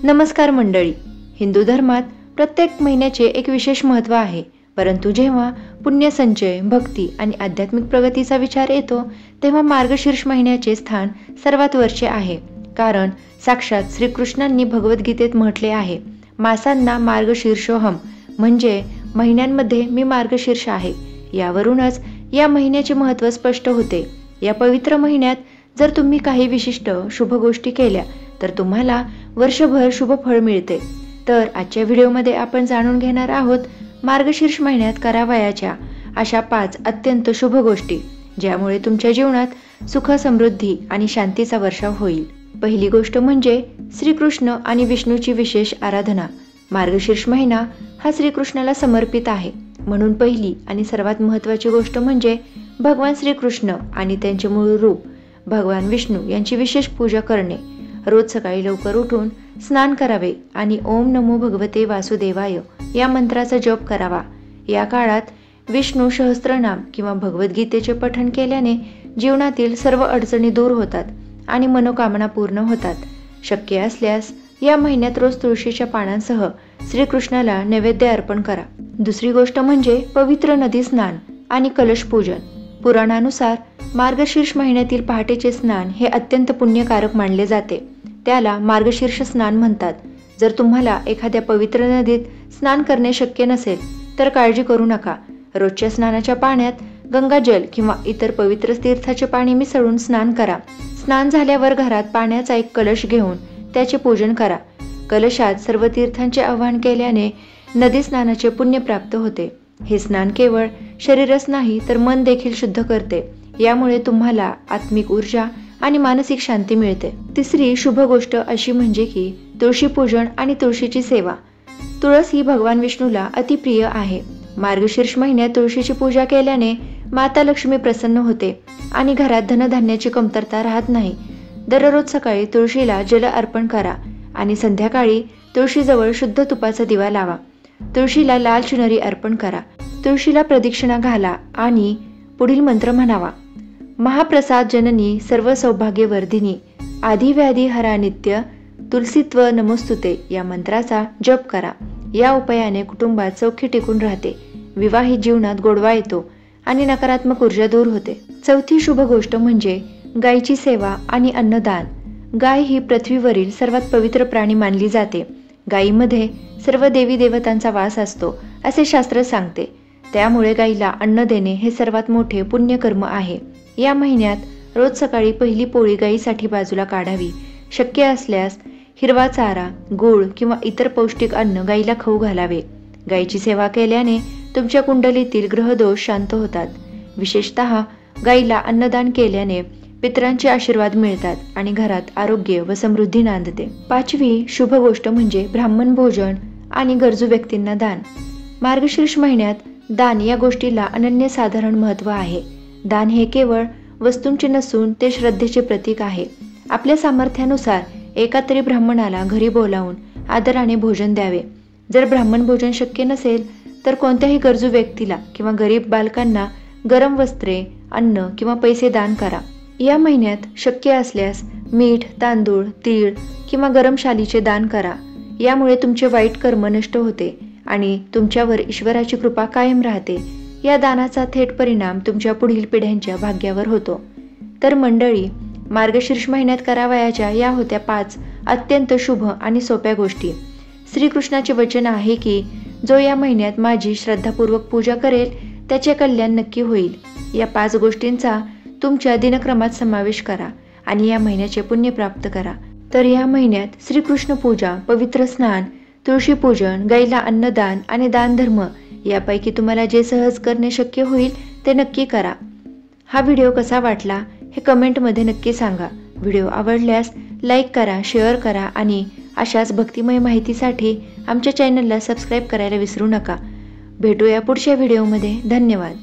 नमस्कार मंडळी. हिंदू धर्मात प्रत्येक महिन्याचे एक विशेष महत्त्व आहे. परंतु जेव्हा पुण्यसंचय, भक्ती आणि आध्यात्मिक प्रगतीचा विचार येतो तेव्हा मार्गशीर्ष महिन्याचे स्थान सर्वात वरचे आहे. कारण साक्षात श्रीकृष्णांनी भगवद्गीतेत म्हटले आहे, मासांना मार्गशीर्षोहम, म्हणजे महिन्यांमध्ये मी मार्गशीर्ष आहे. यावरूनच या महिन्याचे महत्त्व स्पष्ट होते. या पवित्र महिन्यात जर तुम्ही काही विशिष्ट शुभ गोष्टी केल्या तर तुम्हाला वर्षभर शुभ फळ मिळते. तर आजच्या व्हिडिओमध्ये आपण जाणून घेणार आहोत मार्गशीर्ष महिन्यात करावयाच्या अशा 5 अत्यंत शुभ गोष्टी, ज्यामुळे तुमच्या जीवनात सुख, समृद्धी आणि शांतीचा वर्षाव होईल. पहिली गोष्ट म्हणजे श्रीकृष्ण आणि विष्णूची विशेष आराधना. मार्गशीर्ष महिना हा श्रीकृष्णाला समर्पित आहे, म्हणून पहिली आणि सर्वात महत्त्वाची गोष्ट म्हणजे भगवान श्रीकृष्ण आणि त्यांचे मूळ रूप भगवान विष्णू यांची विशेष पूजा करणे. रोज सकाळी लवकर उठून स्नान करावे आणि ओम नमो भगवते वासुदेवाय या मंत्राचा जप करावा. या काळात विष्णू सहस्त्रनाम किंवा भगवद्गीतेचे पठण केल्याने जीवनातील सर्व अडचणी दूर होतात आणि मनोकामना पूर्ण होतात. शक्य असल्यास या महिन्यात रोज तुळशीच्या पानांसह श्रीकृष्णाला नैवेद्य अर्पण करा. दुसरी गोष्ट म्हणजे पवित्र नदी स्नान आणि कलश पूजन. पुराणानुसार मार्गशीर्ष महिन्यातील पहाटेचे स्नान हे अत्यंत पुण्यकारक मानले जाते. त्याला मार्गशीर्ष स्नान म्हणतात. जर तुम्हाला एखाद्या पवित्र नदीत स्नान करणे शक्य नसेल तर काळजी करू नका. रोजच्या स्नानाच्या पाण्यात गंगाजल किंवा इतर पवित्र तीर्थाचे पाणी मिसळून स्नान करा. स्नान झाल्यावर घरात पाण्याचा एक कलश घेऊन त्याचे पूजन करा. कलशात सर्व तीर्थांचे आवाहन केल्याने नदी स्नानाचे पुण्य प्राप्त होते. हे स्नान केवळ शरीरच नाही तर मन देखील शुद्ध करते. यामुळे तुम्हाला आत्मिक ऊर्जा आणि मानसिक शांती मिळते. तिसरी शुभ गोष्ट अशी म्हणजे की तुळशी पूजन आणि तुळशीची सेवा. तुळस ही भगवान विष्णूला अतिप्रिय आहे. मार्गशीर्ष महिन्यात तुळशीची पूजा केल्याने माता लक्ष्मी प्रसन्न होते आणि घरात धनधान्याची कमतरता राहत नाही. दररोज सकाळी तुळशीला जल अर्पण करा आणि संध्याकाळी तुळशीजवळ शुद्ध तुपाचा दिवा लावा. तुळशीला लाल चुनरी अर्पण करा. तुळशीला प्रदक्षिणा घाला आणि पुढील मंत्र म्हणावा. महाप्रसाद जननी सर्व सौभाग्यवर्धिनी आदिव्याधी हरा नित्य तुलसीत्व नमोस्तुते या मंत्राचा जप करा. या उपायाने कुटुंबात सौख्य टिकून राहते, विवाहित जीवनात गोडवा येतो आणि नकारात्मक ऊर्जा दूर होते. चौथी शुभ गोष्ट म्हणजे गायीची सेवा आणि अन्नदान. गाय ही पृथ्वीवरील सर्वात पवित्र प्राणी मानली जाते. गायीमध्ये सर्व देवी देवतांचा वास असतो असे शास्त्र सांगते. त्यामुळे गायीला अन्न देणे हे सर्वात मोठे पुण्यकर्म आहे. या महिन्यात रोज सकाळी पहिली पोळी गायीसाठी बाजूला काढावी. शक्य असल्यास हिरवा चारा, गूळ किंवा इतर पौष्टिक अन्न गायीला खाऊ घालावे. गायीची सेवा केल्याने तुमच्या कुंडलीतील ग्रहदोष शांत होतात. विशेषतः गायीला अन्नदान केल्याने पितरांचे आशीर्वाद मिळतात आणि घरात आरोग्य व समृद्धी नांदते. पाचवी शुभ गोष्ट म्हणजे ब्राह्मण भोजन आणि गरजू व्यक्तींना दान. मार्गशीर्ष महिन्यात दान या गोष्टीला अनन्यसाधारण महत्त्व आहे. दान हे केवळ वस्तूंचे नसून ते श्रद्धेचे प्रतीक आहे. आपल्या सामर्थ्यानुसार एका तरी ब्राह्मणाला घरी बोलावून आदराने भोजन द्यावे. जर ब्राह्मण भोजन शक्य नसेल तर कोणत्याही गरजू व्यक्तीला किंवा गरीब बालकांना गरम वस्त्रे, अन्न किंवा पैसे दान करा. या महिन्यात शक्य असल्यास मीठ, तांदूळ, तीळ किंवा गरम शालीचे दान करा. यामुळे तुमचे वाईट कर्म नष्ट होते आणि तुमच्यावर ईश्वराची कृपा कायम राहते. या दानाचा थेट परिणाम तुमच्या पुढील पिढ्यांच्या भाग्यावर होतो. तर मंडळी, मार्गशीर्ष महिन्यात करावयाच्या या होत्या 5 अत्यंत शुभ आणि सोप्या गोष्टी. श्रीकृष्णाचे वचन आहे की जो या महिन्यात माझी श्रद्धापूर्वक पूजा करेल त्याचे कल्याण नक्की होईल. या 5 गोष्टींचा तुमच्या दिनक्रमात समावेश करा आणि या महिन्याचे पुण्य प्राप्त करा. तर या महिन्यात श्रीकृष्ण पूजा, पवित्र स्नान, तुळशी पूजन, गायीला अन्नदान आणि दानधर्म यापैकी तुम्हाला जे सहज करणे शक्य होईल ते नक्की करा. हा व्हिडिओ कसा वाटला हे कमेंटमध्ये नक्की सांगा. व्हिडिओ आवडल्यास लाईक करा, शेअर करा आणि अशाच भक्तिमय माहितीसाठी आमच्या चॅनलला सबस्क्राईब करायला विसरू नका. भेटूया पुढच्या व्हिडिओमध्ये. धन्यवाद.